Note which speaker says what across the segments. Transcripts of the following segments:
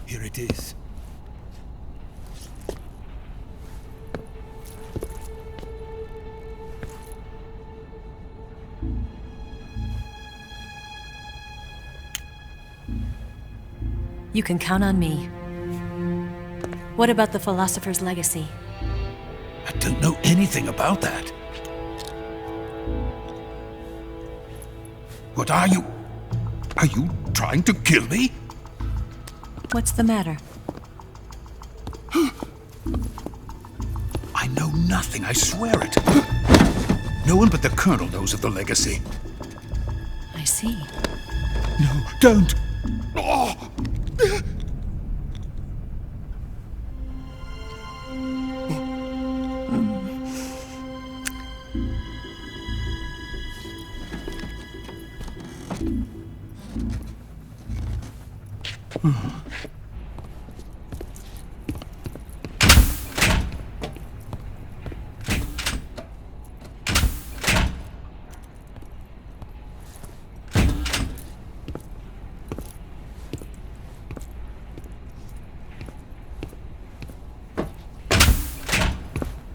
Speaker 1: Here it is.
Speaker 2: You can count on me. What about the Philosopher's Legacy?
Speaker 1: I don't know anything about that. What are you? Are you trying to kill me?
Speaker 2: What's the matter?
Speaker 1: I know nothing, I swear it. No one but the Colonel knows of the Legacy.
Speaker 2: I see.
Speaker 1: No, don't! Oh.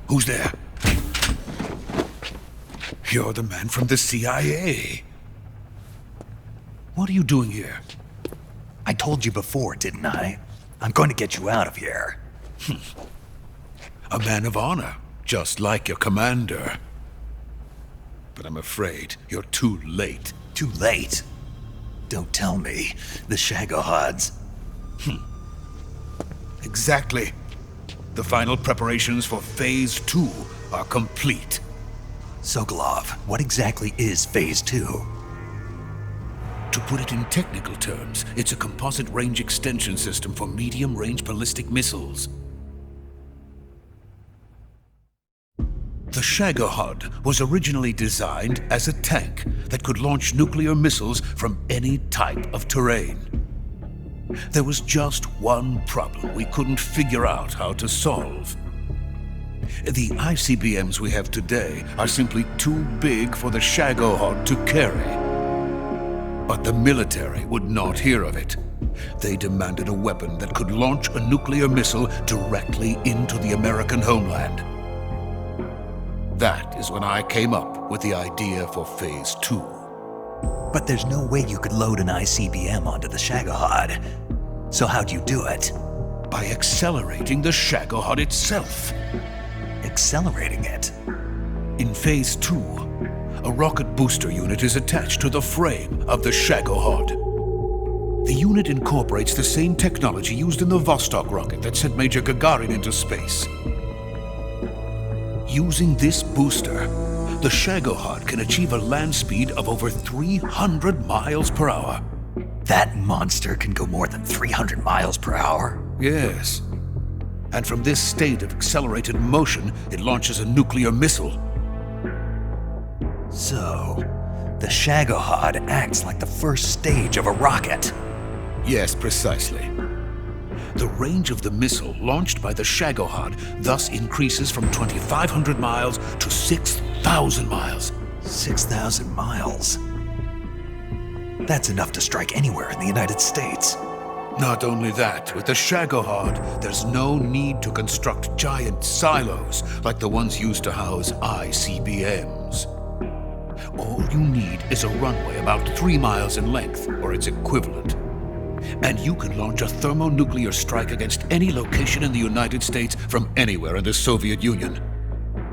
Speaker 1: Who's there? You're the man from the CIA. What are you doing here?
Speaker 3: I told you before, didn't I? I'm going to get you out of here.
Speaker 1: A man of honor, just like your commander. But I'm afraid you're too late.
Speaker 3: Too late? Don't tell me. The Shagohods.
Speaker 1: Exactly. The final preparations for Phase 2 are complete.
Speaker 3: Sokolov, what exactly is Phase 2?
Speaker 1: To put it in technical terms, it's a composite range extension system for medium-range ballistic missiles. The Shagohod was originally designed as a tank that could launch nuclear missiles from any type of terrain. There was just one problem we couldn't figure out how to solve. The ICBMs we have today are simply too big for the Shagohod to carry. But the military would not hear of it. They demanded a weapon that could launch a nuclear missile directly into the American homeland. That is when I came up with the idea for Phase 2.
Speaker 3: But there's no way you could load an ICBM onto the Shagohod. So how'd you do it?
Speaker 1: By accelerating the Shagohod itself.
Speaker 3: Accelerating it?
Speaker 1: In Phase 2, a rocket booster unit is attached to the frame of the Shagohod. The unit incorporates the same technology used in the Vostok rocket that sent Major Gagarin into space. Using this booster, the Shagohod can achieve a land speed of over 300 miles per hour.
Speaker 3: That monster can go more than 300 miles per hour?
Speaker 1: Yes. And from this state of accelerated motion, it launches a nuclear missile.
Speaker 3: So, the Shagohod acts like the first stage of a rocket.
Speaker 1: Yes, precisely. The range of the missile launched by the Shagohod thus increases from 2,500 miles to 6,000 miles.
Speaker 3: 6,000 miles? That's enough to strike anywhere in the United States.
Speaker 1: Not only that, with the Shagohod, there's no need to construct giant silos like the ones used to house ICBMs. All you need is a runway about 3 miles in length, or its equivalent. And you can launch a thermonuclear strike against any location in the United States from anywhere in the Soviet Union.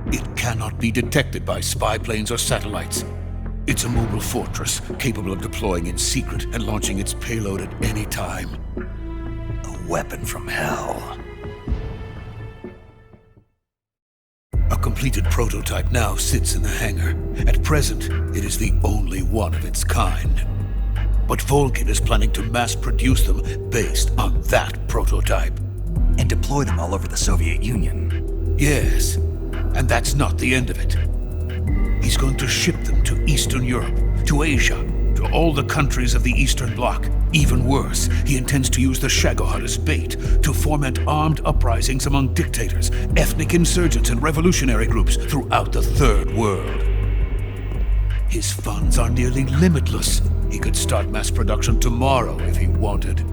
Speaker 1: It cannot be detected by spy planes or satellites. It's a mobile fortress capable of deploying in secret and launching its payload at any time.
Speaker 3: A weapon from hell.
Speaker 1: A completed prototype now sits in the hangar. At present, it is the only one of its kind. But Volgin is planning to mass produce them based on that prototype.
Speaker 3: And deploy them all over the Soviet Union.
Speaker 1: Yes, and that's not the end of it. He's going to ship them to Eastern Europe, to Asia, to all the countries of the Eastern Bloc. Even worse, he intends to use the Shagohod as bait to foment armed uprisings among dictators, ethnic insurgents, and revolutionary groups throughout the Third World. His funds are nearly limitless. He could start mass production tomorrow if he wanted.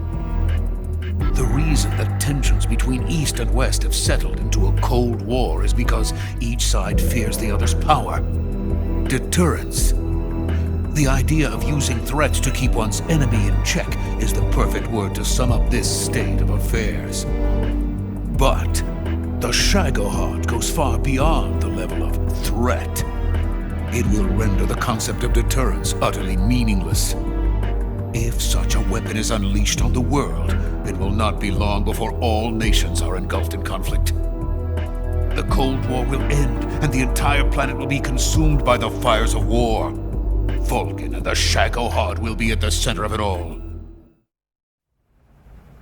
Speaker 1: The reason that tensions between East and West have settled into a Cold War is because each side fears the other's power. Deterrence. The idea of using threats to keep one's enemy in check is the perfect word to sum up this state of affairs. But the Shagohod goes far beyond the level of threat. It will render the concept of deterrence utterly meaningless. If such a weapon is unleashed on the world, it will not be long before all nations are engulfed in conflict. The Cold War will end, and the entire planet will be consumed by the fires of war. Vulcan and the Shagohod will be at the center of it all.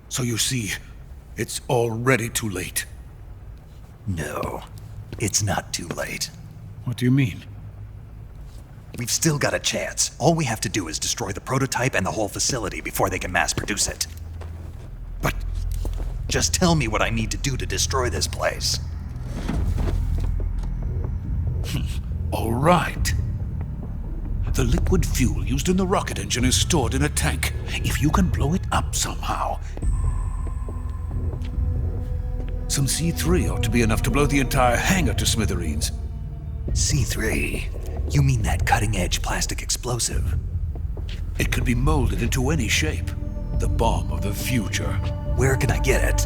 Speaker 1: So you see, it's already too late.
Speaker 3: No, it's not too late.
Speaker 1: What do you mean?
Speaker 3: We've still got a chance. All we have to do is destroy the prototype and the whole facility before they can mass produce it.
Speaker 1: But
Speaker 3: just tell me what I need to do to destroy this place.
Speaker 1: all right. The liquid fuel used in the rocket engine is stored in a tank. If you can blow it up somehow, some C3 ought to be enough to blow the entire hangar to smithereens.
Speaker 3: C3? You mean that cutting-edge plastic explosive?
Speaker 1: It could be molded into any shape. The bomb of the future.
Speaker 3: Where can I get it?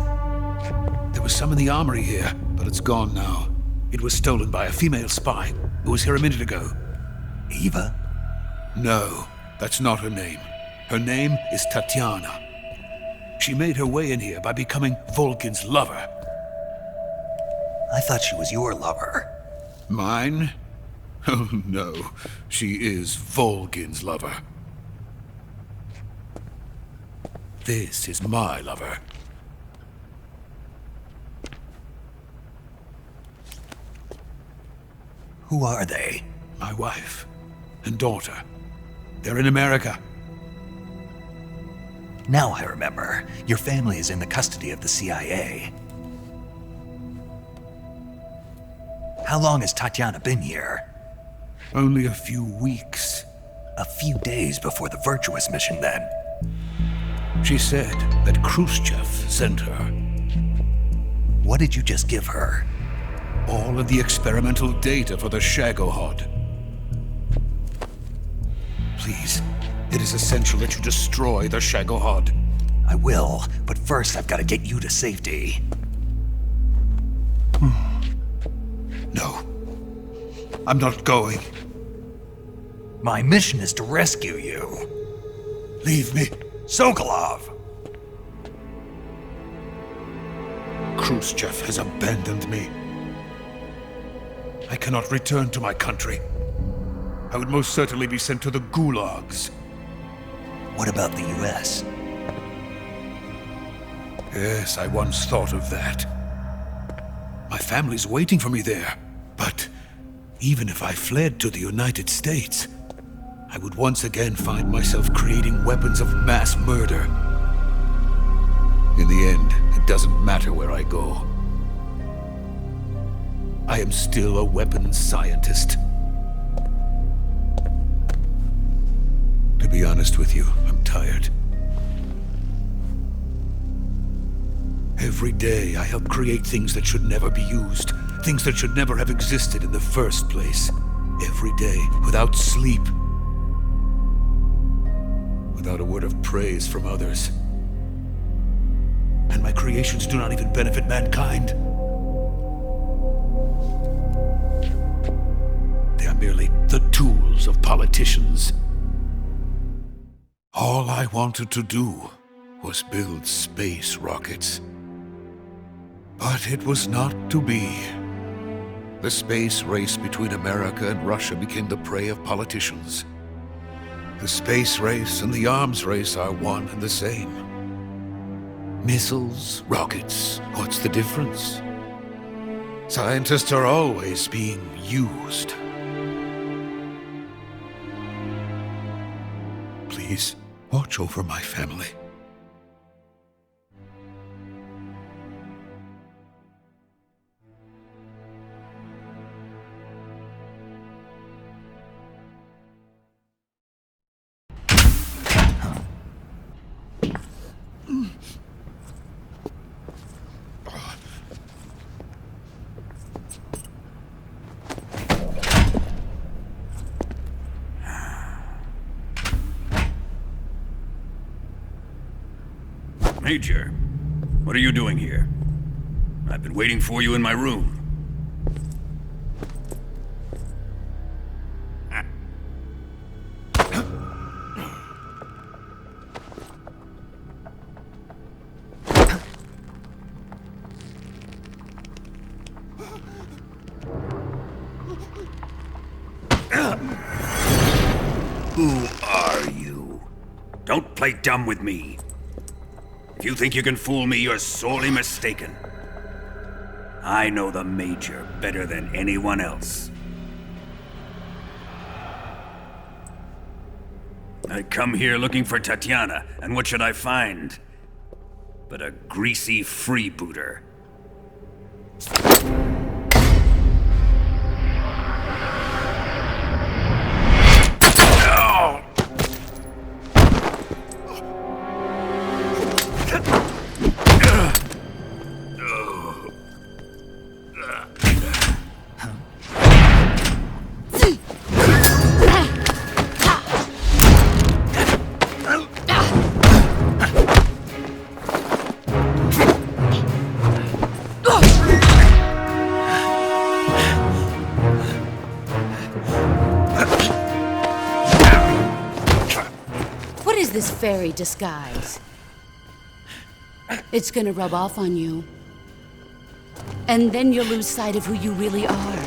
Speaker 1: There was some in the armory here, but it's gone now. It was stolen by a female spy who was here a minute ago.
Speaker 3: Eva?
Speaker 1: No, that's not her name. Her name is Tatiana. She made her way in here by becoming Vulcan's lover.
Speaker 3: I thought she was your lover.
Speaker 1: Mine? Oh no, she is Vulcan's lover. This is my lover.
Speaker 3: Who are they?
Speaker 1: My wife and daughter. They're in America.
Speaker 3: Now I remember. Your family is in the custody of the CIA. How long has Tatiana been here?
Speaker 1: Only a few weeks.
Speaker 3: A few days before the Virtuous mission, then.
Speaker 1: She said that Khrushchev sent her.
Speaker 3: What did you just give her?
Speaker 1: All of the experimental data for the Shagohod. Please, it is essential that you destroy the Shagohod.
Speaker 3: I will, but first I've got to get you to safety.
Speaker 1: No, I'm not going.
Speaker 3: My mission is to rescue you.
Speaker 1: Leave me.
Speaker 3: Sokolov!
Speaker 1: Khrushchev has abandoned me. I cannot return to my country. I would most certainly be sent to the gulags.
Speaker 3: What about the US?
Speaker 1: Yes, I once thought of that. My family's waiting for me there. But even if I fled to the United States, I would once again find myself creating weapons of mass murder. In the end, it doesn't matter where I go. I am still a weapons scientist. To be honest with you, I'm tired. Every day I help create things that should never be used, things that should never have existed in the first place. Every day, without sleep. Without a word of praise from others. And my creations do not even benefit mankind. They are merely the tools of politicians. All I wanted to do was build space rockets. But it was not to be. The space race between America and Russia became the prey of politicians. The space race and the arms race are one and the same. Missiles, rockets, what's the difference? Scientists are always being used. Please, watch over my family.
Speaker 4: Major, what are you doing here? I've been waiting for you in my room. Who are you? Don't play dumb with me. If you think you can fool me, you're sorely mistaken. I know the Major better than anyone else. I come here looking for Tatiana, and what should I find? But a greasy freebooter.
Speaker 5: This fairy disguise. It's gonna rub off on you. And then you'll lose sight of who you really are.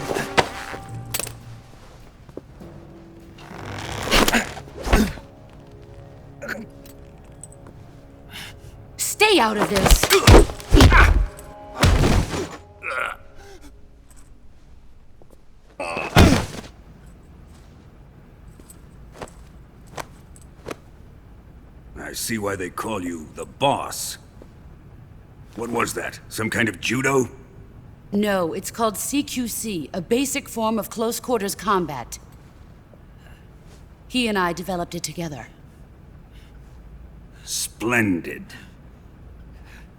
Speaker 5: Stay out of this!
Speaker 4: I see why they call you the boss. What was that? Some kind of judo?
Speaker 5: No, it's called CQC, a basic form of close quarters combat. He and I developed it together.
Speaker 4: Splendid.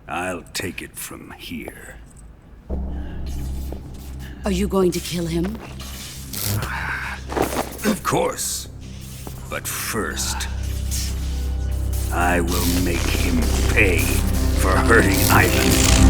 Speaker 4: I'll take it from here.
Speaker 5: Are you going to kill him?
Speaker 4: Of course. But first, I will make him pay for hurting Ivan.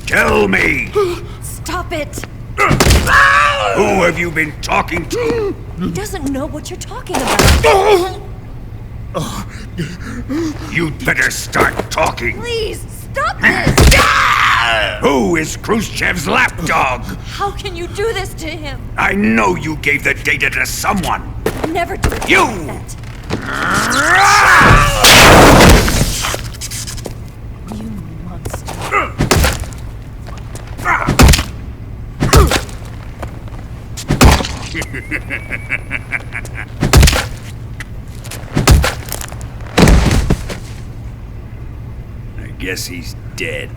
Speaker 4: Tell me!
Speaker 2: Stop it!
Speaker 4: Who have you been talking to?
Speaker 2: He doesn't know what you're talking about.
Speaker 4: You'd better start talking.
Speaker 2: Please, stop this!
Speaker 4: Who is Khrushchev's lapdog?
Speaker 2: How can you do this to him?
Speaker 4: I know you gave the data to someone.
Speaker 2: Never do
Speaker 4: You!
Speaker 2: that. You monster.
Speaker 4: I guess he's dead.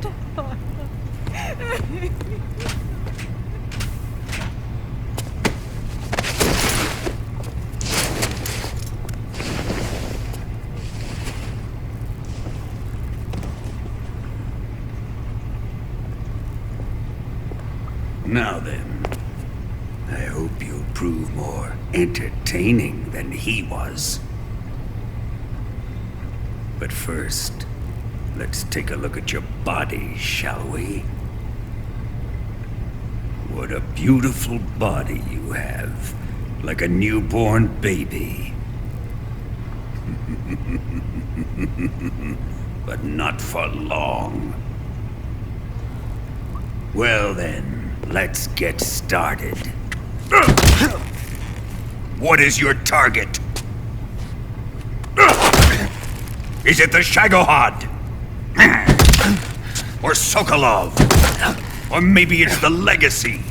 Speaker 4: Now then, I hope you'll prove more entertaining than he was. But first, let's take a look at your body, shall we? What a beautiful body you have, like a newborn baby. But not for long. Well then, let's get started. What is your target? Is it the Shagohod? Or Sokolov? Or maybe it's the Legacy?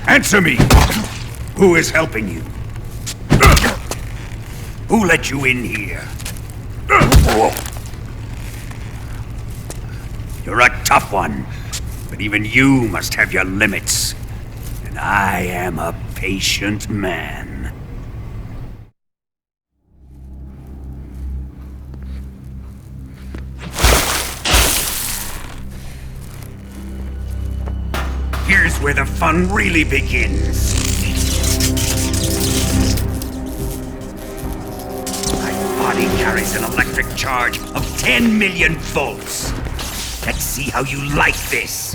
Speaker 4: Answer me! Who is helping you? Who let you in here? You're a tough one, but even you must have your limits. And I am a patient man. Here's where the fun really begins. My body carries an electric charge of 10 million volts. Let's see how you like this.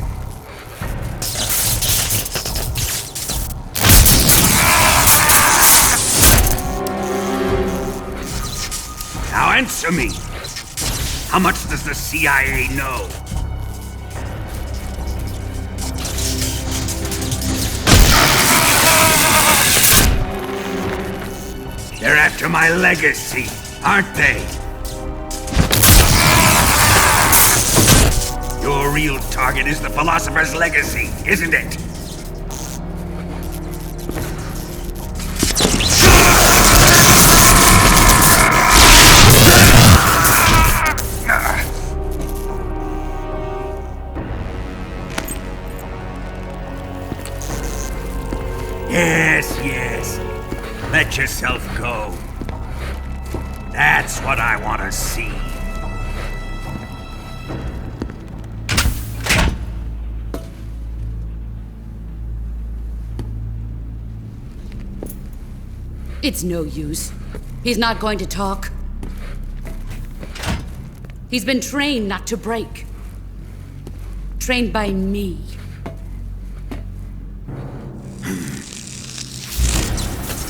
Speaker 4: Now answer me. How much does the CIA know? They're after my legacy, aren't they? Your real target is the Philosopher's Legacy, isn't it? Yes, yes. Let yourself go. That's what I want to see.
Speaker 5: It's no use. He's not going to talk. He's been trained not to break. Trained by me.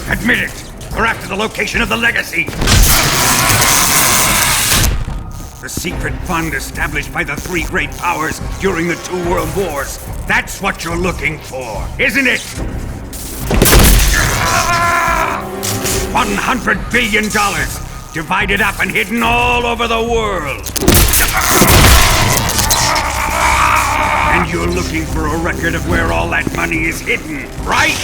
Speaker 4: Admit it! We're after the location of the Legacy! The secret fund established by the three great powers during the 2 world wars. That's what you're looking for, isn't it? $100 billion, divided up and hidden all over the world. And you're looking for a record of where all that money is hidden, right?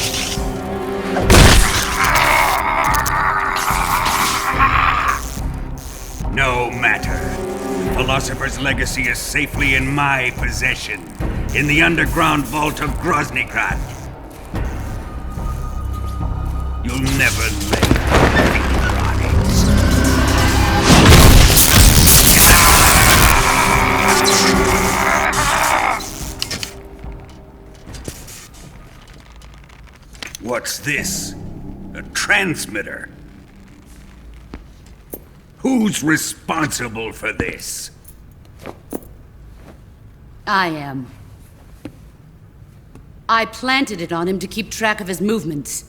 Speaker 4: No matter. Philosopher's Legacy is safely in my possession, in the underground vault of Groznygrad. You'll never lay finger on it. What's this? A transmitter? Who's responsible for this?
Speaker 5: I am. I planted it on him to keep track of his movements.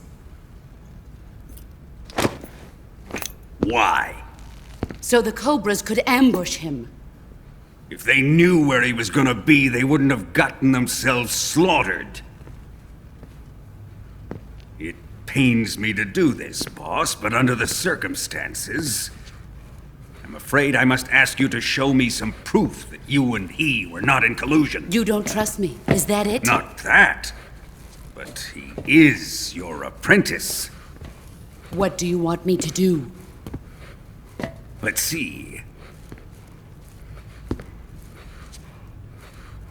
Speaker 4: Why?
Speaker 5: So the Cobras could ambush him.
Speaker 4: If they knew where he was gonna be, they wouldn't have gotten themselves slaughtered. It pains me to do this, boss, but under the circumstances, I'm afraid I must ask you to show me some proof that you and he were not in collusion.
Speaker 5: You don't trust me. Is that it?
Speaker 4: Not that, but he is your apprentice.
Speaker 5: What do you want me to do?
Speaker 4: Let's see.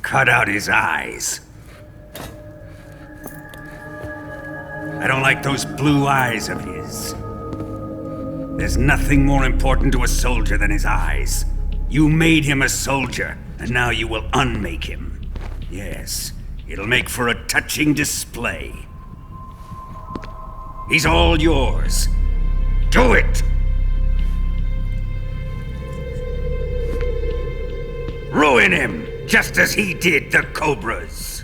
Speaker 4: Cut out his eyes. I don't like those blue eyes of his. There's nothing more important to a soldier than his eyes. You made him a soldier, and now you will unmake him. Yes, it'll make for a touching display. He's all yours. Do it! Ruin him, just as he did the Cobras.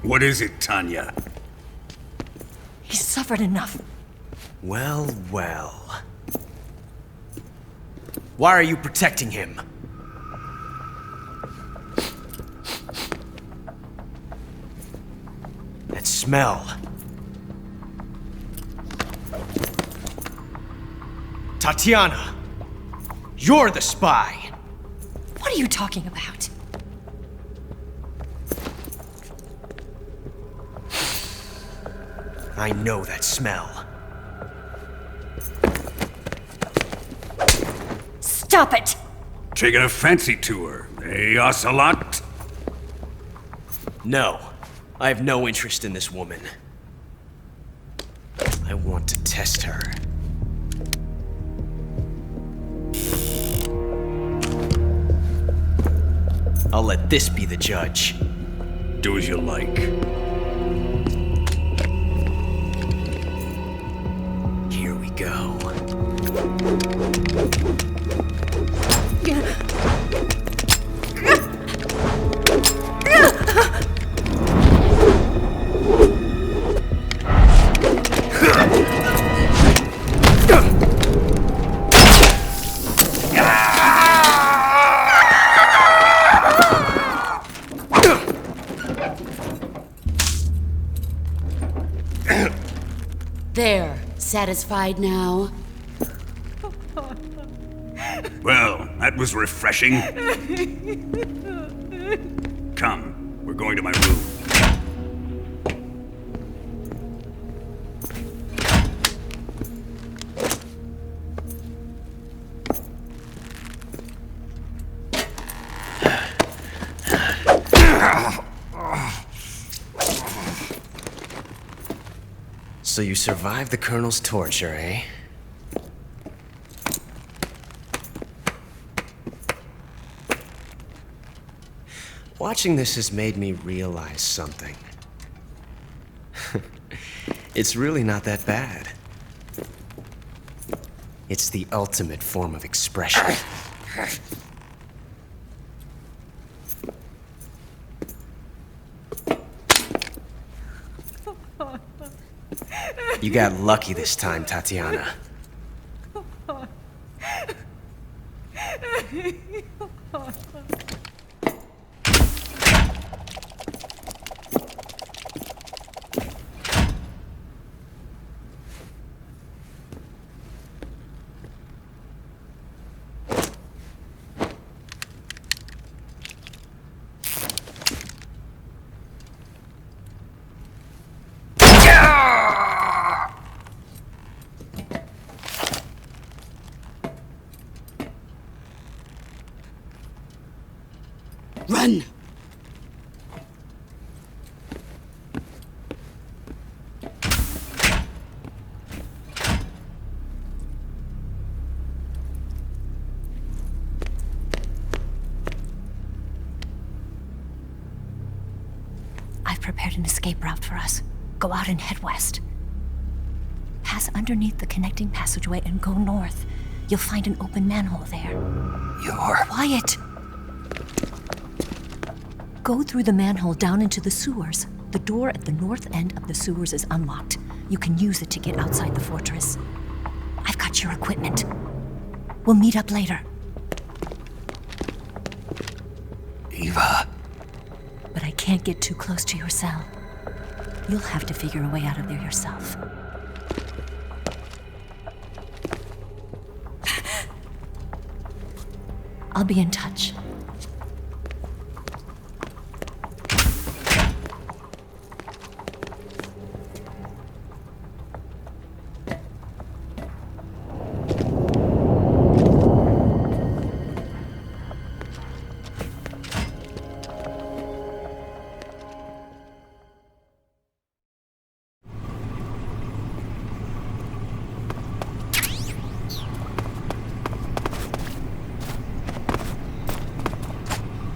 Speaker 4: What is it, Tanya?
Speaker 2: He's suffered enough.
Speaker 6: Well, well. Why are you protecting him? That smell. Tatiana! You're the spy!
Speaker 2: What are you talking about?
Speaker 6: I know that smell.
Speaker 2: Stop it!
Speaker 4: Taking a fancy to her, eh, Ocelot?
Speaker 6: No, I have no interest in this woman. I want to test her. I'll let this be the judge.
Speaker 4: Do as you like.
Speaker 6: Here we go.
Speaker 5: There. Satisfied now?
Speaker 4: Well, that was refreshing. Come, we're going to my room.
Speaker 6: So you survived the Colonel's torture, eh? Watching this has made me realize something. It's really not that bad. It's the ultimate form of expression. You got lucky this time, Tatiana.
Speaker 5: Run!
Speaker 2: prepared an escape route for us. Go out and head west. Pass underneath the connecting passageway and go north. You'll find an open manhole there.
Speaker 3: You're...
Speaker 2: Quiet! Go through the manhole down into the sewers. The door at the north end of the sewers is unlocked. You can use it to get outside the fortress. I've got your equipment. We'll meet up later.
Speaker 3: Eva.
Speaker 2: But I can't get too close to your cell. You'll have to figure a way out of there yourself. I'll be in touch.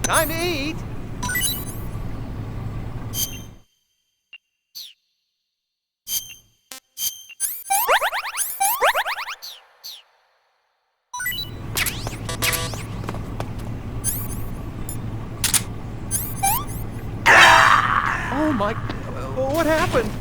Speaker 7: Time to eat! Oh my... What happened?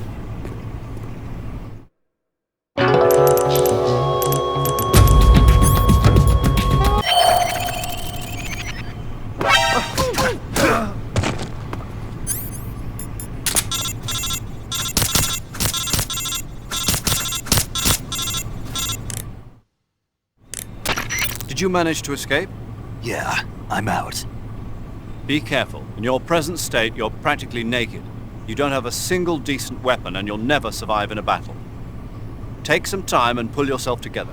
Speaker 8: Did you manage to escape?
Speaker 3: Yeah, I'm out.
Speaker 8: Be careful. In your present state, you're practically naked. You don't have a single decent weapon, and you'll never survive in a battle. Take some time and pull yourself together.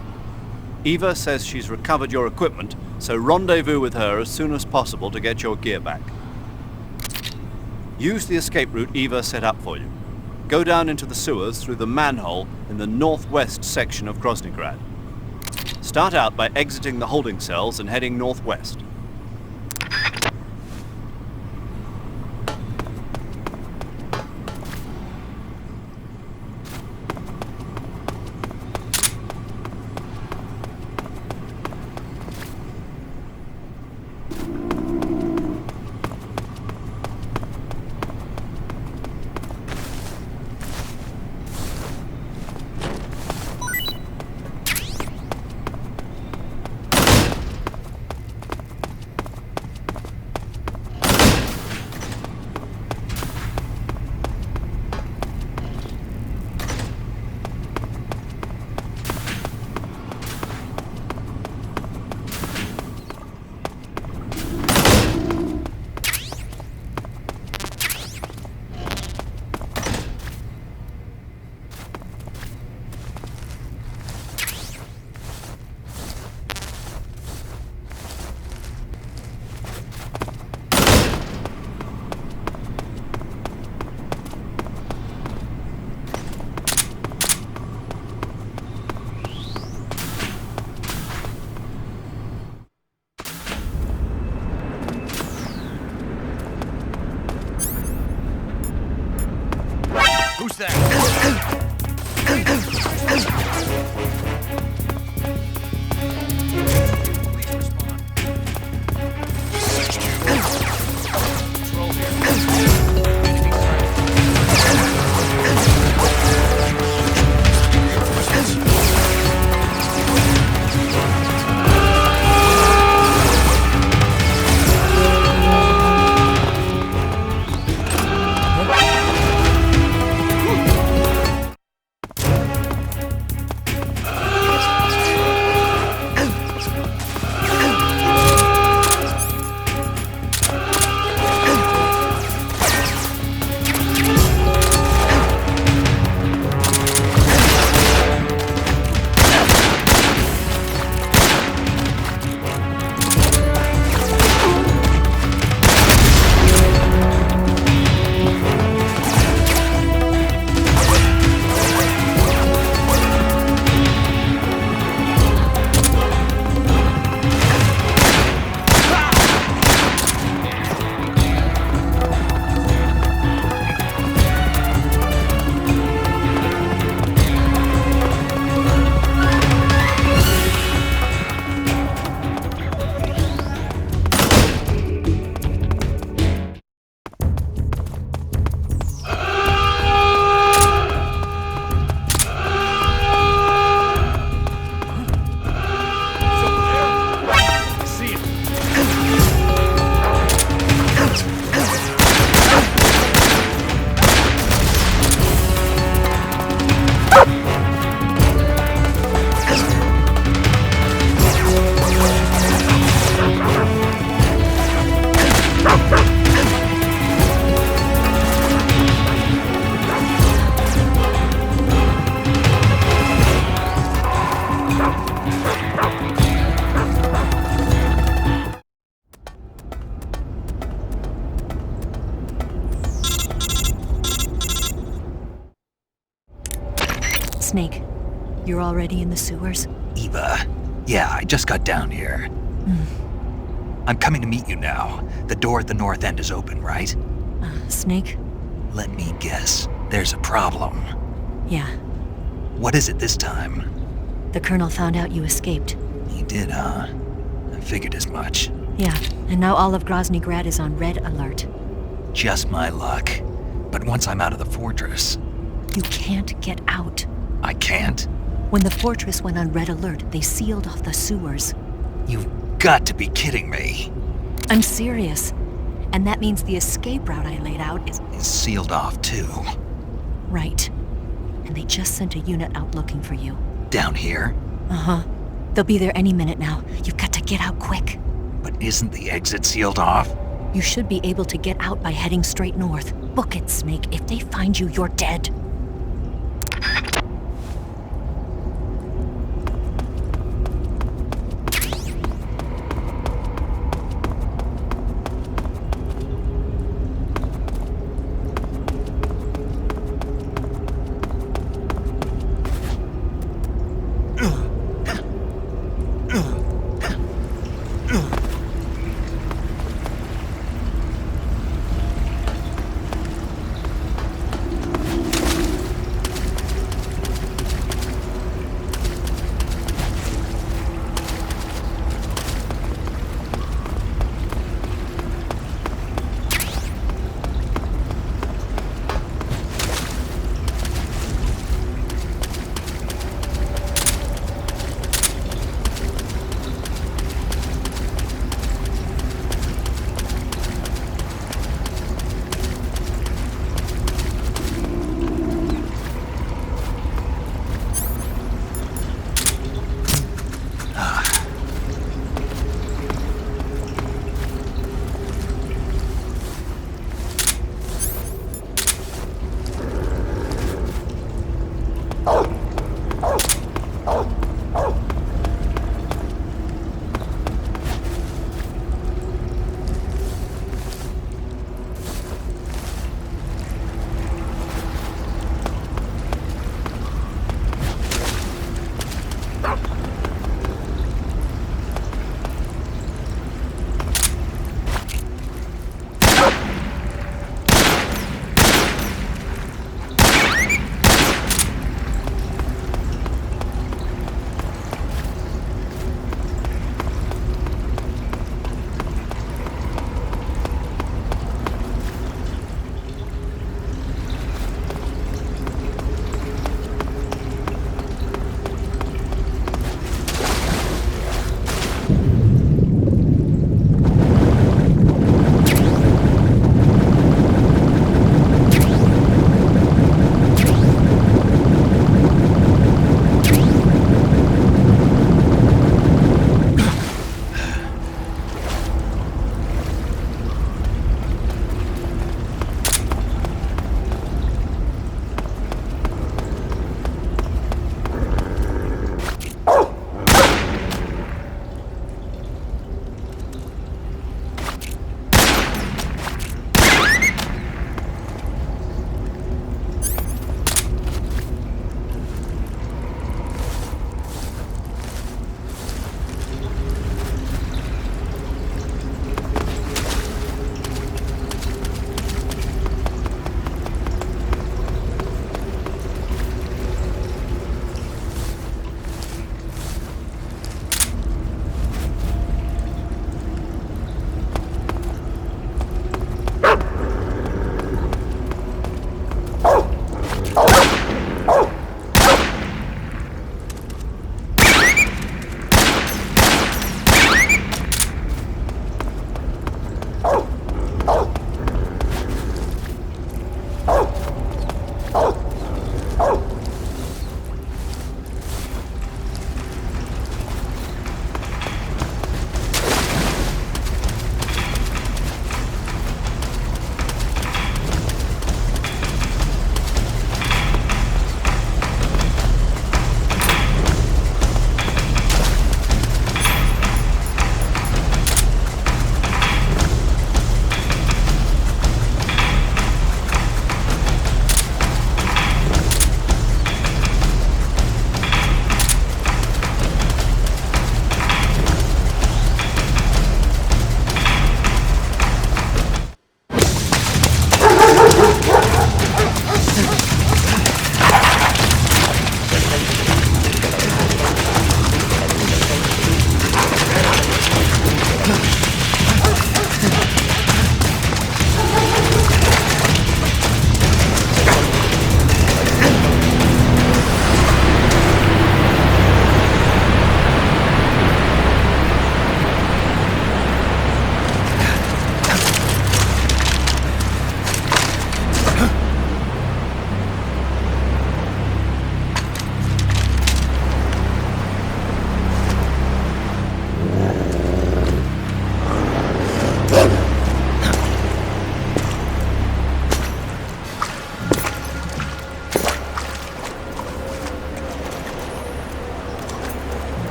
Speaker 8: Eva says she's recovered your equipment, so rendezvous with her as soon as possible to get your gear back. Use the escape route Eva set up for you. Go down into the sewers through the manhole in the northwest section of Groznygrad. Start out by exiting the holding cells and heading northwest.
Speaker 2: already in the sewers?
Speaker 3: Eva. Yeah, I just got down here. I'm coming to meet you now. The door at the north end is open, right?
Speaker 2: Snake?
Speaker 3: Let me guess. There's a problem.
Speaker 2: Yeah.
Speaker 3: What is it this time?
Speaker 2: The Colonel found out you escaped.
Speaker 3: He did, huh? I figured as much.
Speaker 2: Yeah, and now all of Grozny Grad is on red alert.
Speaker 3: Just my luck. But once I'm out of the fortress...
Speaker 2: You can't get out.
Speaker 3: I can't?
Speaker 2: When the fortress went on red alert, they sealed off the sewers.
Speaker 3: You've got to be kidding me.
Speaker 2: I'm serious. And that means the escape route I laid out is...
Speaker 3: It's sealed off, too.
Speaker 2: Right. And they just sent a unit out looking for you.
Speaker 3: Down here?
Speaker 2: Uh-huh. They'll be there any minute now. You've got to get out quick.
Speaker 3: But isn't the exit sealed off?
Speaker 2: You should be able to get out by heading straight north. Book it, Snake. If they find you, you're dead.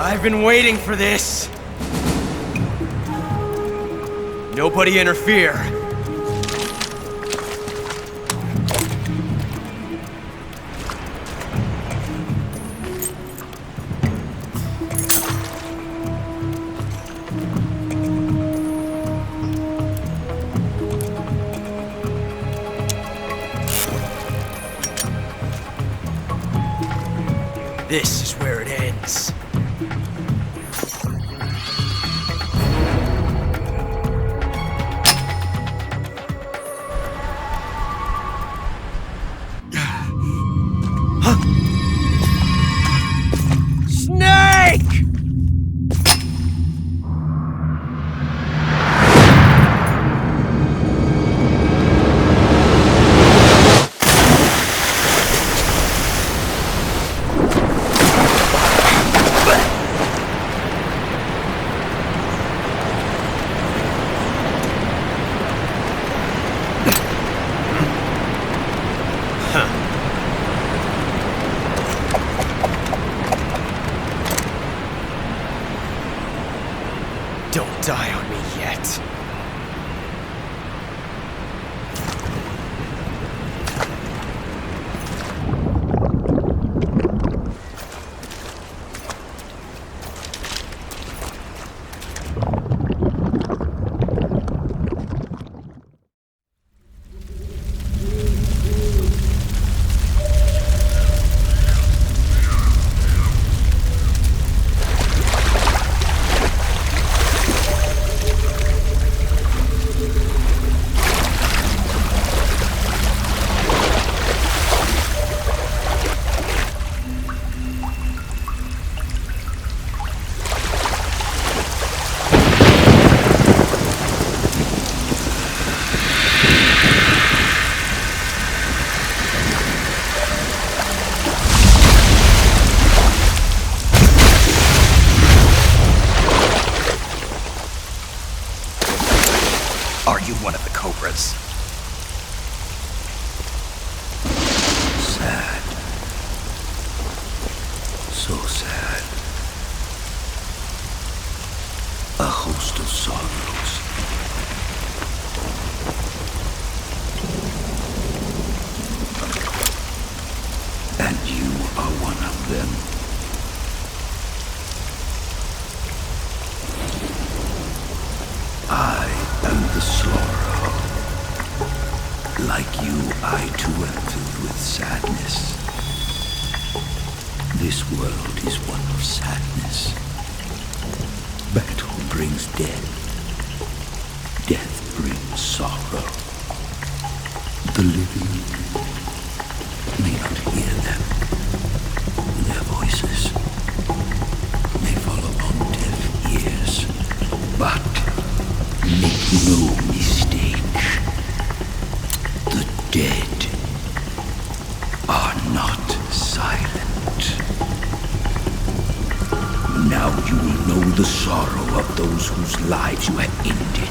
Speaker 6: I've been waiting for this. Nobody interfere. This is where it ends. Snake! Don't die on me yet.
Speaker 3: Are you one of the Cobras?
Speaker 1: Sad. So sad. A host of sorrows. And you are one of them. I am the sorrow. Like you, I too am filled with sadness. This world is one of sadness. Battle brings death. Death brings sorrow. The living may not hear them. Their voices may fall upon deaf ears. But make no mistake, the dead are not silent. Now you will know the sorrow of those whose lives you have ended.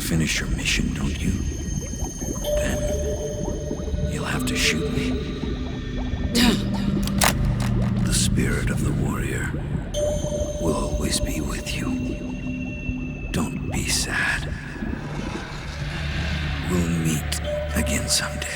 Speaker 4: finish your mission, don't you? Then you'll have to shoot me. The spirit of the warrior will always be with you. Don't be sad. We'll meet again someday.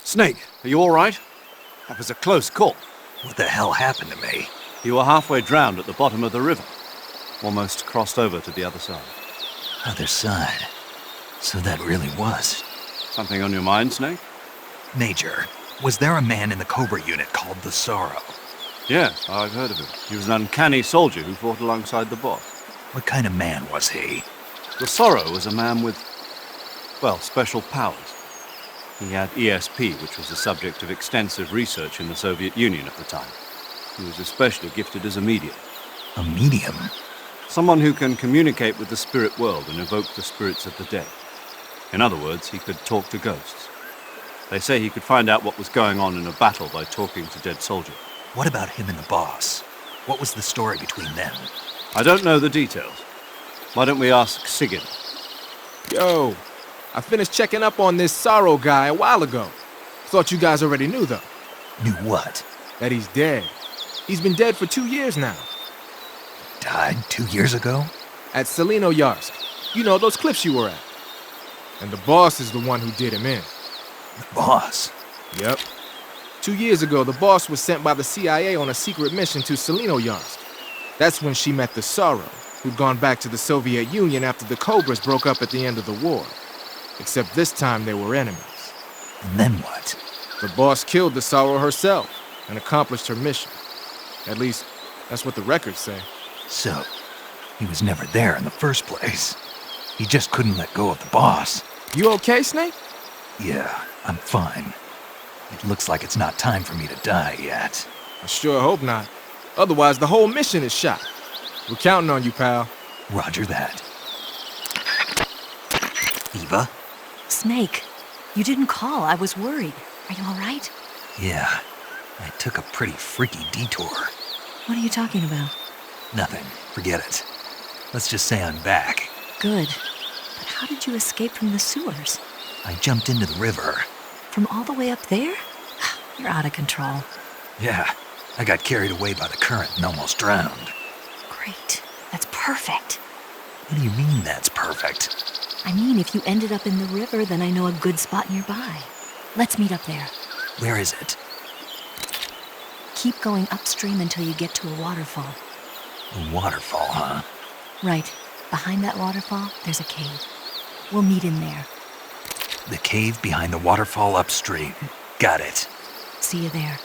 Speaker 8: Snake, are you all right? That was a close call.
Speaker 3: What the hell happened to me?
Speaker 8: You were halfway drowned at the bottom of the river. Almost crossed over to the other side.
Speaker 3: Other side. So that really was.
Speaker 8: Something on your mind, Snake?
Speaker 3: Major, was there a man in the Cobra unit called the Sorrow?
Speaker 8: Yes, I've heard of him. He was an uncanny soldier who fought alongside the boss.
Speaker 3: What kind of man was he?
Speaker 8: The Sorrow was a man with, well, special powers. He had ESP, which was the subject of extensive research in the Soviet Union at the time. He was especially gifted as a medium.
Speaker 3: A medium?
Speaker 8: Someone who can communicate with the spirit world and evoke the spirits of the dead. In other words, he could talk to ghosts. They say he could find out what was going on in a battle by talking to dead soldiers.
Speaker 3: What about him and the boss? What was the story between them?
Speaker 8: I don't know the details. Why don't we ask Sigyn?
Speaker 9: Yo, I finished checking up on this Sorrow guy a while ago. Thought you guys already knew, though.
Speaker 3: Knew what?
Speaker 9: That he's dead. He's been dead for 2 years now.
Speaker 3: Died 2 years ago?
Speaker 9: At Selino-Yarsk. You know, those cliffs you were at. And the boss is the one who did him in.
Speaker 3: The boss?
Speaker 9: Yep. 2 years ago, the boss was sent by the CIA on a secret mission to Selino-Yarsk. That's when she met the Sorrow, who'd gone back to the Soviet Union after the Cobras broke up at the end of the war. Except this time they were enemies.
Speaker 3: And then what?
Speaker 9: The boss killed the Sorrow herself and accomplished her mission. At least, that's what the records say.
Speaker 3: So, he was never there in the first place. He just couldn't let go of the boss.
Speaker 9: You okay, Snake?
Speaker 3: Yeah, I'm fine. It looks like it's not time for me to die yet.
Speaker 9: I sure hope not. Otherwise, the whole mission is shot. We're counting on you, pal.
Speaker 3: Roger that. Eva?
Speaker 2: Snake, you didn't call. I was worried. Are you all right?
Speaker 3: Yeah, I took a pretty freaky detour.
Speaker 2: What are you talking about?
Speaker 3: Nothing. Forget it. Let's just say I'm back.
Speaker 2: Good. But how did you escape from the sewers?
Speaker 3: I jumped into the river.
Speaker 2: From all the way up there? You're out of control.
Speaker 3: Yeah, I got carried away by the current and almost drowned.
Speaker 2: Great. That's perfect.
Speaker 3: What do you mean that's perfect?
Speaker 2: I mean, if you ended up in the river, then I know a good spot nearby. Let's meet up there.
Speaker 3: Where is it?
Speaker 2: Keep going upstream until you get to a waterfall.
Speaker 3: A waterfall, huh?
Speaker 2: Right. Behind that waterfall, there's a cave. We'll meet in there.
Speaker 3: The cave behind the waterfall upstream. Got it.
Speaker 2: See you there.